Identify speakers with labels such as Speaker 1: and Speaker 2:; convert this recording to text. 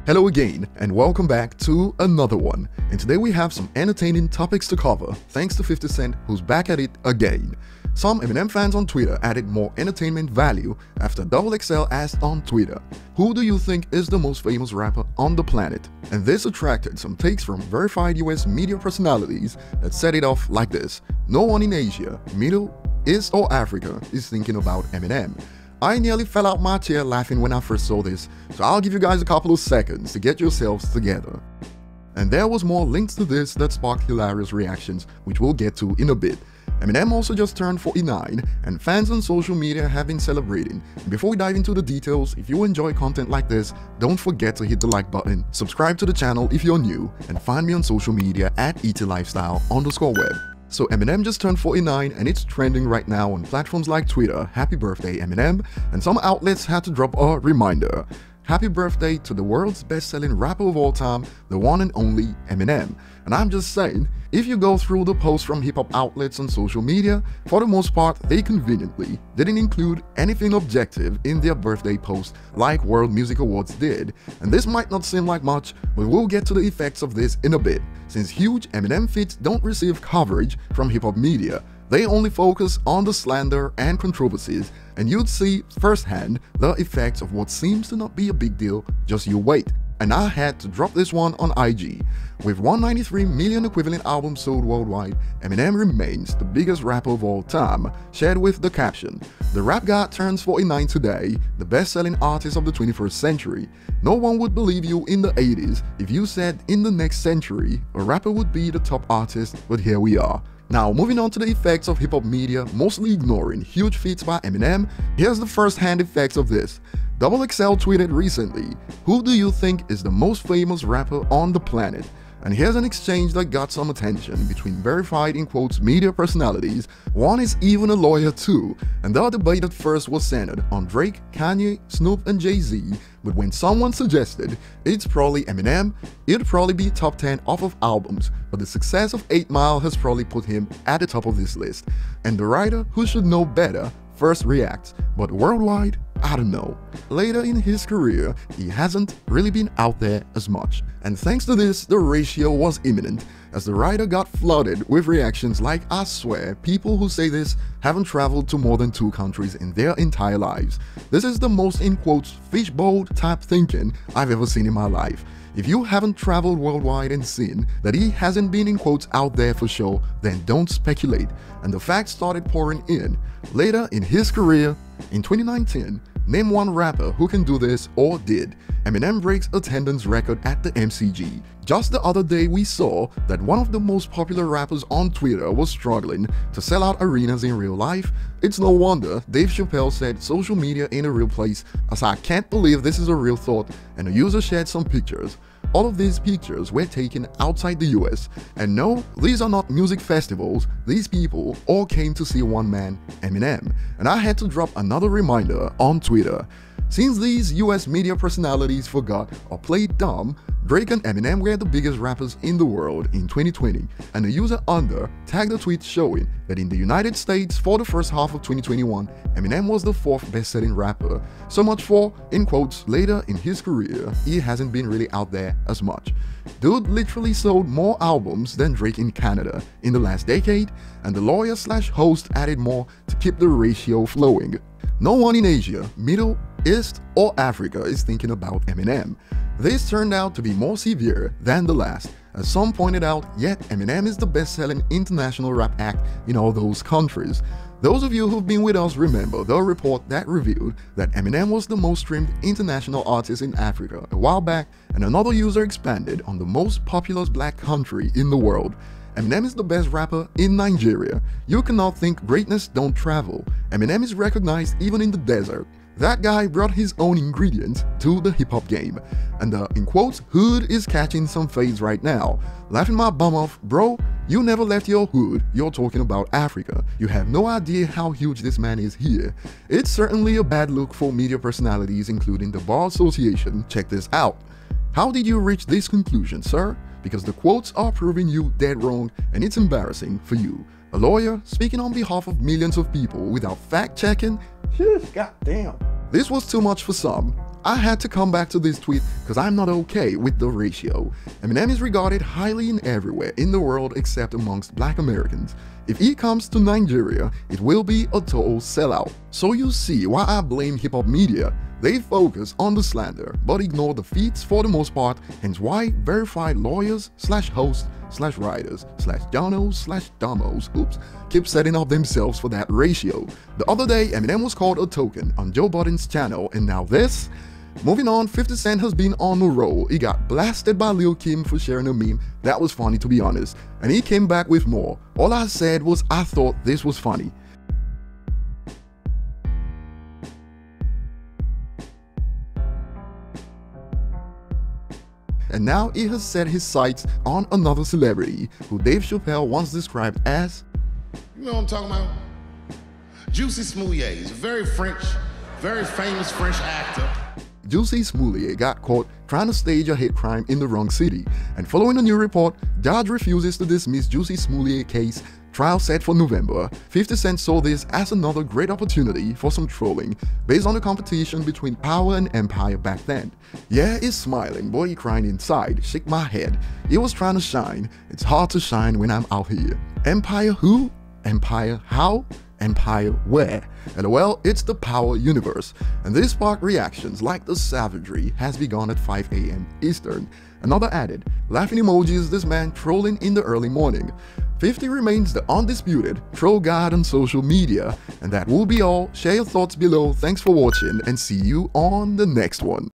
Speaker 1: Hello again, and welcome back to another one. And today we have some entertaining topics to cover, thanks to 50 Cent, who's back at it again. Some Eminem fans on Twitter added more entertainment value after XXL asked on Twitter, "Who do you think is the most famous rapper on the planet?" And this attracted some takes from verified US media personalities that set it off like this: "No one in Asia, Middle East or Africa is thinking about Eminem." I nearly fell out my chair laughing when I first saw this, so I'll give you guys a couple of seconds to get yourselves together. And there was more links to this that sparked hilarious reactions, which we'll get to in a bit. Eminem also just turned 49, and fans on social media have been celebrating. And before we dive into the details, if you enjoy content like this, don't forget to hit the like button, subscribe to the channel if you're new, and find me on social media at ETLifestyle_web. So Eminem just turned 49 and it's trending right now on platforms like Twitter, "Happy birthday Eminem," and some outlets had to drop a reminder. Happy birthday to the world's best-selling rapper of all time, the one and only Eminem. And I'm just saying, if you go through the posts from hip-hop outlets on social media, for the most part, they conveniently didn't include anything objective in their birthday post like World Music Awards did. And this might not seem like much, but we'll get to the effects of this in a bit, since huge Eminem feats don't receive coverage from hip-hop media. They only focus on the slander and controversies, and you'd see firsthand the effects of what seems to not be a big deal. Just you wait. And I had to drop this one on IG. With 193 million equivalent albums sold worldwide, Eminem remains the biggest rapper of all time, shared with the caption, "The rap god turns 49 today, the best-selling artist of the 21st century. No one would believe you in the 80s if you said in the next century a rapper would be the top artist, but here we are." Now, moving on to the effects of hip-hop media mostly ignoring huge feats by Eminem, here's the first-hand effects of this. XXL tweeted recently, "Who do you think is the most famous rapper on the planet?" And here's an exchange that got some attention between verified in quotes media personalities. One is even a lawyer too, and the debate at first was centered on Drake, Kanye, Snoop and Jay-Z, but when someone suggested it's probably Eminem, it'd probably be top 10 off of albums, but the success of 8 Mile has probably put him at the top of this list. And the writer, who should know better, first reacts, but worldwide, I don't know. Later in his career, he hasn't really been out there as much. And thanks to this, the ratio was imminent, as the writer got flooded with reactions like, "I swear, people who say this haven't traveled to more than 2 countries in their entire lives. This is the most in quotes fishbowl type thinking I've ever seen in my life. If you haven't traveled worldwide and seen that he hasn't been in quotes out there for sure, then don't speculate." And the facts started pouring in. Later in his career, in 2019, name one rapper who can do this or did. Eminem breaks attendance record at the MCG. Just the other day we saw that one of the most popular rappers on Twitter was struggling to sell out arenas in real life. It's no wonder Dave Chappelle said social media ain't a real place, as I can't believe this is a real thought, and a user shared some pictures. All of these pictures were taken outside the US. And no, these are not music festivals. These people all came to see one man, Eminem. And I had to drop another reminder on Twitter. Since these US media personalities forgot or played dumb, Drake and Eminem were the biggest rappers in the world in 2020, and a user under tagged a tweet showing that in the United States for the first half of 2021, Eminem was the 4th best-selling rapper. So much for, in quotes, later in his career, he hasn't been really out there as much. Dude literally sold more albums than Drake in Canada in the last decade, and the lawyer/host added more to keep the ratio flowing. No one in Asia, Middle East or Africa is thinking about Eminem. This turned out to be more severe than the last, as some pointed out, yet Eminem is the best-selling international rap act in all those countries. Those of you who've been with us remember the report that revealed that Eminem was the most streamed international artist in Africa a while back, and another user expanded on the most populous black country in the world. Eminem is the best rapper in Nigeria. You cannot think greatness don't travel. Eminem is recognized even in the desert. That guy brought his own ingredients to the hip-hop game. And the, in quotes, hood is catching some fades right now. Laughing my bum off, bro, you never left your hood, you're talking about Africa. You have no idea how huge this man is here. It's certainly a bad look for media personalities, including the Bar Association. Check this out. How did you reach this conclusion, sir? Because the quotes are proving you dead wrong, and it's embarrassing for you. A lawyer speaking on behalf of millions of people without fact-checking? Goddamn. This was too much for some. I had to come back to this tweet because I'm not okay with the ratio. Eminem is regarded highly in everywhere in the world except amongst black Americans. If he comes to Nigeria, it will be a total sellout. So you see why I blame hip-hop media. They focus on the slander, but ignore the feats for the most part, hence why verified lawyers / hosts / writers / journos / dumbos, keep setting up themselves for that ratio. The other day, Eminem was called a token on Joe Budden's channel, and now this? Moving on, 50 Cent has been on a roll. He got blasted by Lil Kim for sharing a meme that was funny, to be honest, and he came back with more. All I said was I thought this was funny. And now he has set his sights on another celebrity, who Dave Chappelle once described as,
Speaker 2: you know what I'm talking about? Juicy Smollett. He's a very famous French actor.
Speaker 1: Juicy Smollett got caught trying to stage a hate crime in the wrong city, and following a new report, judge refuses to dismiss Juicy Smollett case, trial set for November. 50 Cent saw this as another great opportunity for some trolling, based on the competition between Power and Empire back then. Yeah, he's smiling, boy, he crying inside, shake my head. He was trying to shine. It's hard to shine when I'm out here. Empire who? Empire how? Empire where? And well, it's the Power universe, and this sparked reactions like the savagery has begun at 5 AM Eastern. Another added, laughing emojis, this man trolling in the early morning. 50 remains the undisputed troll god on social media, and that will be all. Share your thoughts below, thanks for watching, and see you on the next one.